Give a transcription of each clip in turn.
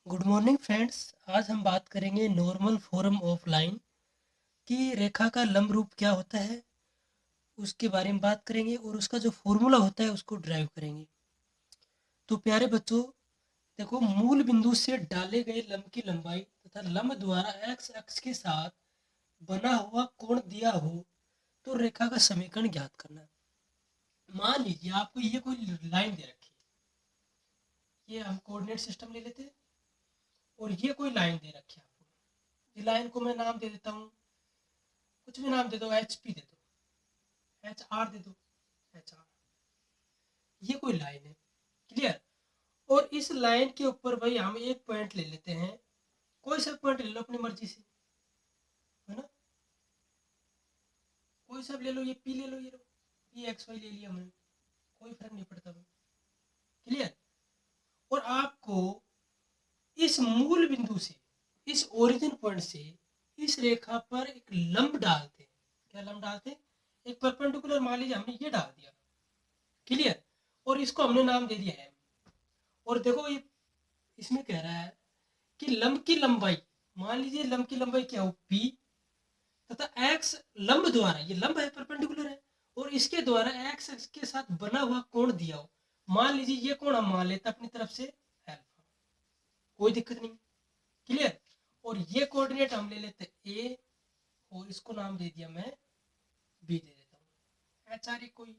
Good morning friends. आज हम बात करेंगे नॉर्मल फॉर्म ऑफ लाइन कि रेखा का लंब रूप क्या होता है, उसके बारे में बात करेंगे और उसका जो फॉर्मूला होता है उसको ड्राइव करेंगे। तो प्यारे बच्चों, देखो, मूल बिंदु से डाले गए लंब की लंबाई तथा लंब द्वारा एक्स अक्ष के साथ बना हुआ कोण दिया हो तो रेखा का समीकरण ज्ञात करना है। मान लीजिए आपको ये कोई लाइन दे रखी है, ये हम कोऑर्डिनेट सिस्टम ले लेते हैं और ये कोई लाइन दे रखी है आपको। इस लाइन को मैं नाम दे देता हूँ, कुछ भी नाम दे दो, एच पी दे दो, एच आर दे दो, एच आर। ये कोई लाइन है, क्लियर। और इस लाइन के ऊपर भाई हम एक पॉइंट ले लेते हैं, कोई सा पॉइंट ले लो अपनी मर्जी से, है ना। कोई सा ले लो, ये पी ले लो, ये लो पी एक्स वाई ले लिया हमने, कोई फर्क नहीं पड़ता भाई, क्लियर। और आपको इस मूल बिंदु से, इस ओरिजिन पॉइंट से इस रेखा पर एक लंब डालते, क्या लंब डालते, एक परपेंडिकुलर मान लीजिए हमने ये डाल दिया, क्लियर। और इसको हमने नाम दे दिया एम। और देखो ये इसमें कह रहा है कि लंब की लंबाई, मान लीजिए लंब की लंबाई क्या हो, पी, तथा एक्स लंब द्वारा, ये लंब है परपेंडिकुलर है, और इसके द्वारा एक्स के साथ बना हुआ कोण दिया हो। मान लीजिए ये कोण हम मान लेते अपनी तरफ से अल्फा, कोई दिक्कत नहीं, क्लियर। और ये कोऑर्डिनेट हम ले लेते ए, और इसको नाम दे दिया मैं बी दे देता हूँ। एच आर कोई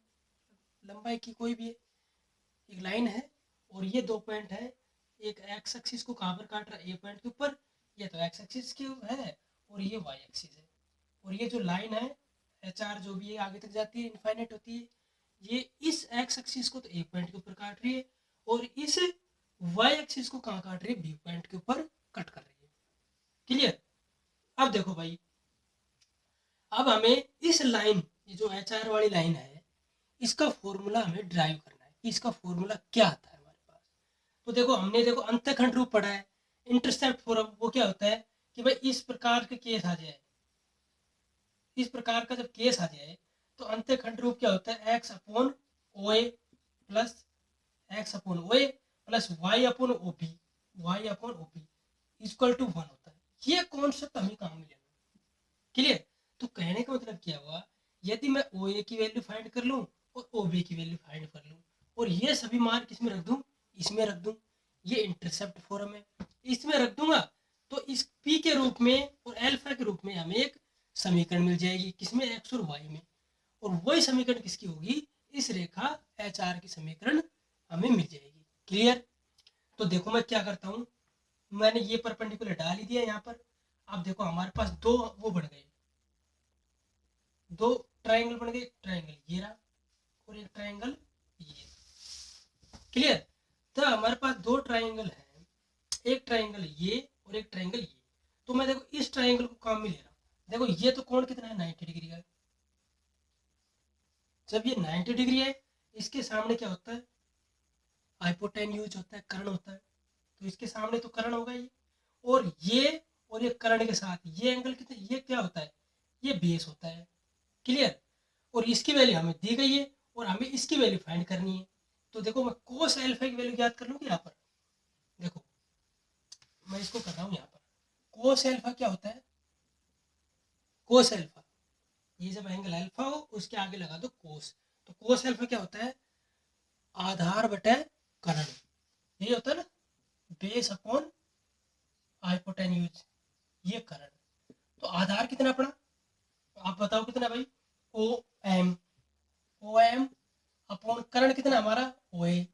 लंबाई की कोई भी एक लाइन है, और ये दो पॉइंट है, एक एक्स एक्सिस को कहाँ पर काट रहा है, ए पॉइंट के ऊपर, ये तो एक्स एक्सिस की है, और ये वाई एक्सिस है। और ये जो लाइन है एच आर जो भी है आगे तक जाती है, इनफाइनाइट होती है, ये इस एक्स एक्सिस को तो ए पॉइंट के ऊपर काट रही है, और इस वाई एक्सिस को कहाँ काट रही है, बी पॉइंट के ऊपर कट कर रही है, क्लियर। अब देखो भाई, अब हमें इस लाइन, ये जो एच आर वाली लाइन है, इसका फॉर्मूला हमें ड्राइव करना है कि इसका फॉर्मूला क्या आता है हमारे पास। तो देखो हमने, देखो अंतःखंड रूप पढ़ा है, इंटरसेप्ट फॉर्म, वो क्या होता है कि भाई इस प्रकार के केस आ जाए, इस प्रकार का जब केस आ जाए तो अंतःखंड रूप क्या होता है, x upon O A plus x upon O A plus y upon O B, y upon O B equal to 1 होता है। ये कॉन्सेप्ट हमें काम में लेना, क्लियर। तो कहने का मतलब क्या हुआ, यदि मैं ओ ए की वैल्यू फाइंड कर लूँ और ओ बी की वैल्यू फाइंड कर लूँ, और ये सभी मान किसमें रख दूँ, इसमें रख दूँ, ये इंटरसेप्ट फॉर्म है, इसमें रख दूंगा, तो इस पी के रूप में और एल्फा के रूप में हमें एक समीकरण मिल जाएगी, किसमें, एक्स और वाई में। और वही समीकरण किसकी होगी, इस रेखा एच आर की समीकरण हमें मिल जाएगी, क्लियर। तो देखो मैं क्या करता हूँ, मैंने ये परपेंडिकुलर डाल ही दिया यहाँ पर। अब देखो हमारे पास दो वो बढ़ गए, दो ट्राइंगल बन गए, एक ट्राइंगल ये रहा और एक ट्राइंगल ये, क्लियर। तो हमारे पास दो ट्राइंगल है, एक ट्राइंगल ये और एक ट्राइंगल ये। तो मैं देखो इस ट्राइंगल को काम में ले रहा हूँ, देखो ये तो कोण कितना है, 90 डिग्री का। जब ये 90 डिग्री है, इसके सामने क्या होता है, हाइपोटेन्यूज होता है, कर्ण होता है, तो इसके सामने तो कर्ण होगा ये, और ये कर्ण के साथ ये एंगल कितना, ये क्या होता है, ये बेस होता है, क्लियर। और इसकी वैल्यू हमें दी गई है और हमें इसकी वैल्यू फाइंड करनी है। तो देखो मैं कोस अल्फा की वैल्यू याद कर लूँगी यहाँ पर, देखो मैं इसको कर रहा हूँ यहाँ पर। कोस अल्फा क्या होता है, कोस अल्फा, ये जब एंगल अल्फा हो उसके आगे लगा दो कोस, तो कोस अल्फा क्या होता है, आधार बटे कर्ण, यही होता है ना, बेस अपॉन हाइपोटेन्यूज, ये कर्ण। तो आधार कितना पड़ा, आप बताओ कितना भाई, O M, O M upon कर्ण कितना हमारा, ओ ए।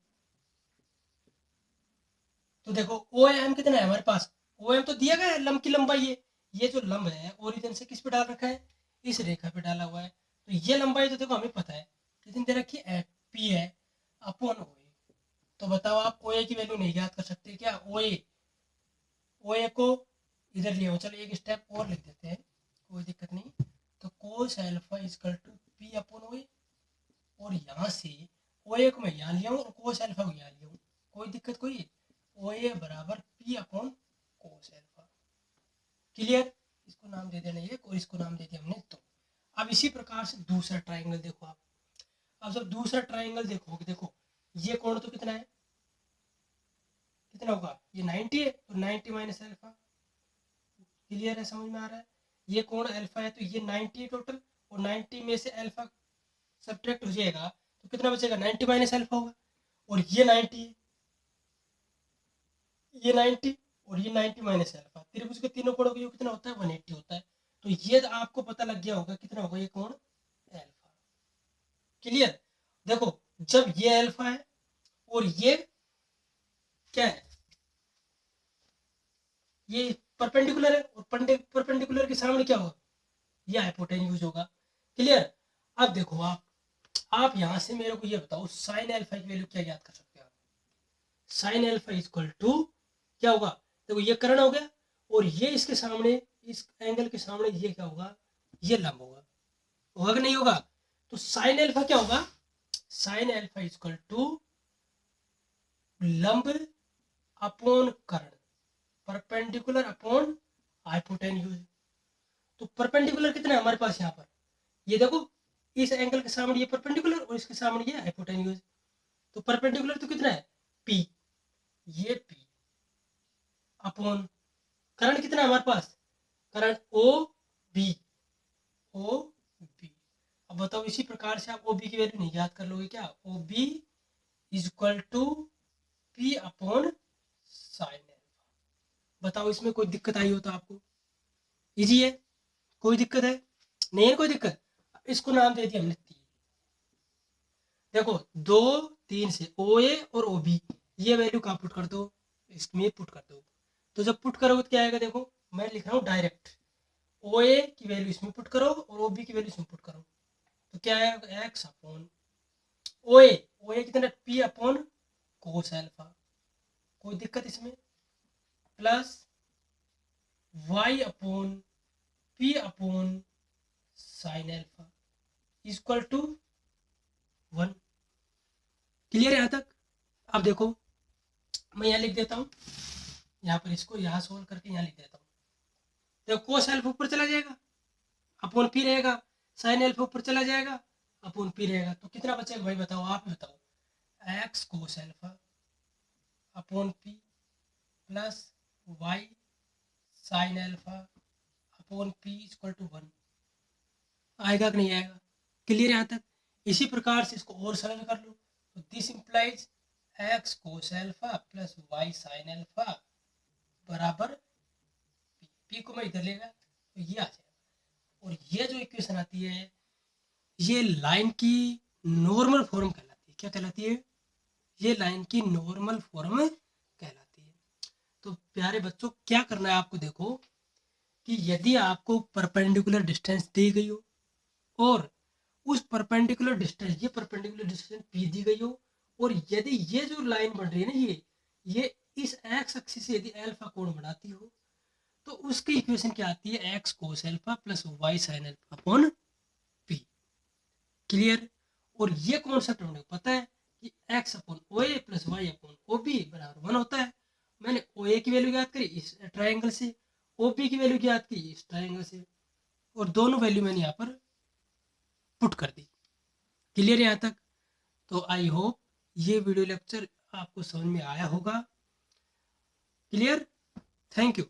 तो देखो ओ एम कितना है हमारे पास, ओ एम तो दिया गया है, लंब की लंबाई है, ये जो लंब है ओरिजिन से किस पे डाल रखा है, इस रेखा पे डाला हुआ है। तो ये लंबाई तो देखो हमें पता है कितनी दे रखी है, पी है अपॉन ओ ए। तो बताओ आप ओ ए की वैल्यू नहीं याद कर सकते क्या, ओ ए को इधर ले आओ, चलो एक स्टेप और लिख देते हैं, कोई दिक्कत नहीं। तो cos alpha equal to p upon O A, और यहाँ से ओ ए को मैं यहाँ लिया हूँ और कोस अल्फा को यहाँ लिया हूँ, कोई दिक्कत कोई है, ओ ए बराबर P upon cos alpha, clear. इसको नाम दे देना ये, और इसको नाम दे दिया हमने तो। अब इसी प्रकार से दूसरा ट्राइंगल देखो आप, अब जब दूसरा ट्राइंगल देखोगे, देखो ये कोण तो कितना है, कितना होगा, ये 90 है तो 90 माइनस अल्फा। क्लियर है, समझ में आ रहा है? ये कोण अल्फा है तो ये 90 है टोटल, और 90 में से अल्फा सब्ट्रैक्ट हो जाएगा तो कितना बचेगा, 90 माइनस अल्फा होगा। और ये 90 है, ये 90 और ये 90 माइनस अल्फा, त्रिभुज के तीनों कोणों का योग कितना होता है, 180 होता है। तो ये आपको पता लग गया होगा कितना होगा ये कोण अल्फा। क्लियर? देखो जब ये अल्फा है और ये क्या है, ये परपेंडिकुलर है, और परपेंडिकुलर के सामने क्या होगा, ये हाइपोटेन्यूज होगा। क्लियर? अब देखो आप यहां से मेरे को ये बताओ साइन अल्फा की वैल्यू क्या याद कर सकते हो आप? साइन अल्फा इक्वल टू क्या होगा, देखो ये कर्ण हो गया, और ये इसके सामने, इस एंगल के सामने ये क्या होगा, ये लंब होगा। होगा कि नहीं होगा? तो साइन अल्फा क्या होगा, साइन अल्फा इक्वल टू लंब अपॉन कर्ण, परपेंडिकुलर अपॉन हाइपोटेन्यूज। तो परपेंडिकुलर कितना है हमारे पास यहाँ पर, ये देखो इस एंगल के सामने ये परपेंडिकुलर और इसके सामने ये हाइपोटेन्यूज। तो परपेंडिकुलर तो कितना है, पी, ये पी अपॉन कर्ण कितना है हमारे पास, कर्ण ओ बी, ओ बी। अब बताओ इसी प्रकार से आप ओ बी की वैल्यू नहीं याद कर लोगे क्या, O B is equal to p upon sine alpha. बताओ इसमें कोई दिक्कत आई हो तो आपको, इजी है, कोई दिक्कत है, नहीं है कोई दिक्कत? इसको नाम दे दिया हमने तीन। देखो 2 3 से ओ ए और ओ बी, ये वैल्यू कहाँ पुट कर दो, इसमें पुट कर दो। तो जब पुट करोगे तो क्या आएगा, देखो मैं लिख रहा हूँ डायरेक्ट, ओ ए की वैल्यू इसमें पुट करो और ओ बी की वैल्यू इसमें पुट करो, तो क्या आएगा, एक्स अपॉन ओ ए कितना, पी अपॉन कोस अल्फा, कोई दिक्कत इसमें, plus y upon p upon sine alpha equal to 1। Clear है यहाँ तक? अब देखो मैं यहाँ लिख देता हूँ, यहाँ पर इसको यहाँ सोल्व करके यहाँ लिख देता हूँ। देखो कोस अल्फा ऊपर चला जाएगा, अपॉन पी रहेगा, साइन अल्फा ऊपर चला जाएगा, अपॉन पी रहेगा, तो कितना बचेगा भाई बताओ, आप ही बताओ, x cos alpha upon p plus y sign alpha upon p equal to 1। आएगा कि नहीं आएगा? क्लियर यहाँ तक? इसी प्रकार से इसको और सरल कर लो, तो this implies x cos alpha plus y sign alpha बराबर पी को मैं इधर लेगा तो ये आ जाएगा। और ये जो इक्वेशन आती है ये लाइन की नॉर्मल फॉर्म कहलाती है। क्या कहलाती है? ये लाइन की नॉर्मल फॉर्म कहलाती है। तो प्यारे बच्चों क्या करना है आपको, देखो कि यदि आपको परपेंडिकुलर डिस्टेंस दी गई हो और उस परपेंडिकुलर डिस्टेंस, ये परपेंडिकुलर डिस्टेंस पी दी गई हो, और यदि ये जो लाइन बन रही है ना ये इस एक्स एक्सिस से यदि अल्फा कोण बनाती हो तो उसकी इक्वेशन क्या आती है, x cos alpha plus y sign alpha upon p. Clear? और ये कॉन्सेप्ट हमने पता है कि x upon O A plus y upon O B बराबर 1 होता है। मैंने ओ ए की वैल्यू याद करी इस ट्राइंगल से, ओ बी की वैल्यू याद की इस ट्राइंगल से, और दोनों वैल्यू मैंने यहाँ पर पुट कर दी। क्लियर है यहाँ तक? तो आई होप ये वीडियो लेक्चर आपको समझ में आया होगा। क्लियर? Thank you.